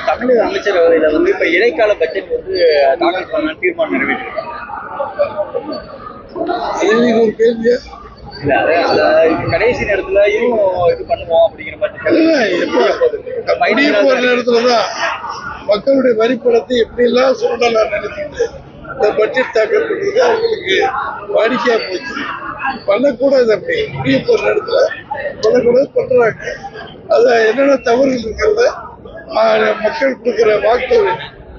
தமிழக அமைச்சரவையில இப்ப இடைக்கால பட்ஜெட் தாக்கல் பண்ண தீர்மானம் நிறைவேற்றிருக்காங்க. ஒரு கேள்வி கடைசி நேரத்துலயும் இது பண்ணுவோம் அப்படிங்கிற மாதிரி போற நேரத்துலதான் மக்களுடைய வரிப்பணத்தை எப்படி எல்லாம் சுரண்டலாம் நினைச்சிட்டு இந்த பட்ஜெட் தாக்கல் பண்றது அவங்களுக்கு வாடிக்கையா போச்சு. பண்ணக்கூடாது, அப்படி முடிய போற நேரத்துல பண்ணக்கூடாது பண்றாங்க. அது என்னென்ன தவறுகள் இருக்கிறத மக்கள் கொடுக்கிற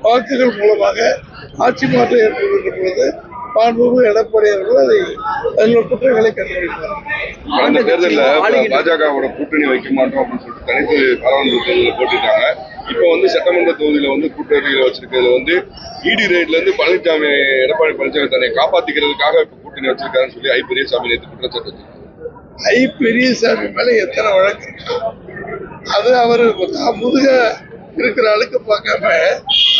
வாக்குகள் மூலமாக ஆட்சி மாற்றம் ஏற்படுகின்ற பொழுது மாண்புமிகு எடப்பாடி அவர்கள் அதில் குற்றங்களை கண்டுபிடிப்பார். கடந்த தேர்தலில் பாஜகவோட கூட்டணி வைக்க மாட்டோம் அப்படின்னு சொல்லிட்டு தனித்து பாராளுமன்ற தேர்தலில் போட்டுட்டாங்க. இப்போ சட்டமன்ற தொகுதியில கூட்டணியில வச்சிருக்கிறதுல இடி ரேட்ல இருந்து எடப்பாடி பழனிசாமி தன்னை காப்பாத்திக்கிறதுக்காக இப்ப கூட்டணி வச்சிருக்காருன்னு சொல்லி ஐ பெரியசாமி நேற்று குற்றச்சாட்டு வச்சிருக்காங்க. ஐ பெரியசாமி மேல எத்தனை வழக்கு அது அவரு முதுக இருக்கிற அளவுக்கு பார்க்காம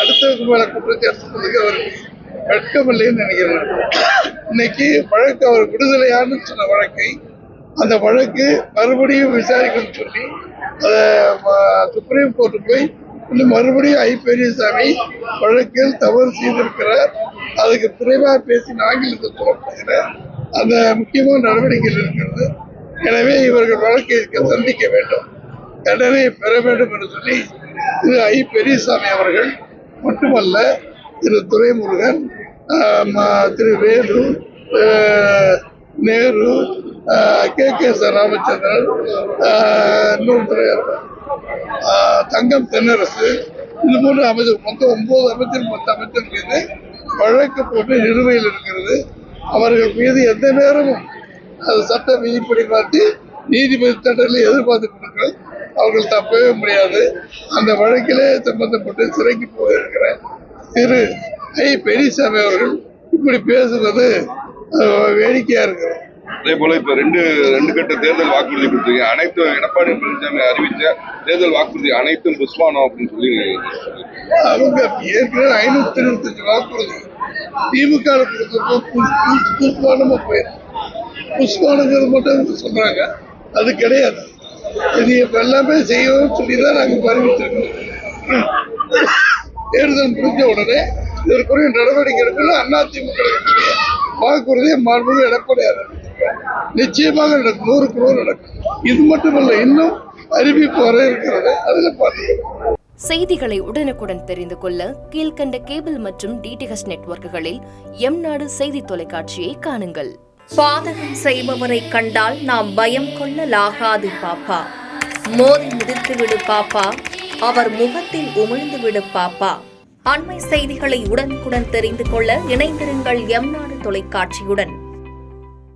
அடுத்தவங்க மேல குற்றச்சாட்டு அவருக்கு வெட்கமில்லைன்னு நினைக்கிறேன். இன்னைக்கு வழக்கு அவர் விடுதலையான்னு சொன்ன வழக்கை அந்த வழக்கு மறுபடியும் விசாரிக்கணும்னு சொல்லி அதை சுப்ரீம் கோர்ட்டு போய் இன்னும் மறுபடியும் ஐ பெரியசாமி வழக்கில் தவறு செய்திருக்கிறார், அதுக்கு குறைவாக பேசி ஆங்கிலத்தில் சொல்லப்படுகிற அந்த முக்கியமான நடவடிக்கைகள் இருக்கிறது. எனவே இவர்கள் வழக்கை சந்திக்க வேண்டும், தண்டனை பெற வேண்டும் என்று சொல்லி திரு ஐ பெரியசாமி அவர்கள் மட்டுமல்ல, திரு துரைமுருகன், திரு வேலு, நேரு, KKS ராமச்சந்திரன், இன்னொரு தங்கம் தென்னரசு, இது போன்ற அமைச்சர் மொத்தம் 9 அமைச்சர் 10 அமைச்சர் மீது வழக்கு போட்டு நிலுவையில் இருக்கிறது. அவர்கள் மீது எந்த நேரமும் அது சட்ட விதிப்படி பார்த்து நீதிபதி தண்டனை எதிர்பார்த்து கொடுக்கிறது. அவர்கள் தப்பவே முடியாது. அந்த வழக்கிலே சம்பந்தப்பட்டு சிறைக்கு போயிருக்கிற திரு ஐ பெரியசாமி அவர்கள் இப்படி பேசுவது வேடிக்கையா இருக்கிறது. அதே போல இப்ப ரெண்டு கட்ட தேர்தல் வாக்குறுதி கொடுத்தீங்க. அனைத்தும் எடப்பாடி பழனிசாமி அறிவிச்ச தேர்தல் வாக்குறுதி அனைத்தும் புஷ்பானம் அப்படின்னு சொல்லி அவங்க ஏற்கனவே 525 வாக்குறுதி திமுக புஷ்பானமா போயிருக்கு. புஷ்பானங்கிறது மட்டும் சொல்றாங்க, அது கிடையாது. இது எல்லாமே செய்யணும்னு சொல்லிதான் நாங்க அறிவிச்சிருக்கோம். தேர்தல் முடிஞ்ச உடனே இதற்குரிய நடவடிக்கை எடுக்கணும். அதிமுக வாக்குறுதியை மாண்புமிகு எடப்பாடியார் நிச்சயமாக நடக்கும், 100க்கு 100 நடக்கும். இது மட்டுமல்ல, இன்னும் அறிவிப்பு வர இருக்கிறது, அதில் பார்த்துக்கலாம். செய்திகளை உடனுக்குடன் தெரிந்து கொள்ள கீழ்கண்ட கேபிள் மற்றும் DTH நெட்வொர்க்குகளில் எம்நாடு செய்தி தொலைக்காட்சியை காணுங்கள். பாதகம் செய்பவரை கண்டால் நாம் பயம் கொள்ளலாகாது பாப்பா. மோதி மிதித்து விடு பாப்பா, அவர் முகத்தில் உமிழ்ந்து விடு பாப்பா. அண்மை செய்திகளை உடனுக்குடன் தெரிந்து கொள்ள இணைந்திருங்கள் எம்நாடு தொலைக்காட்சியுடன்.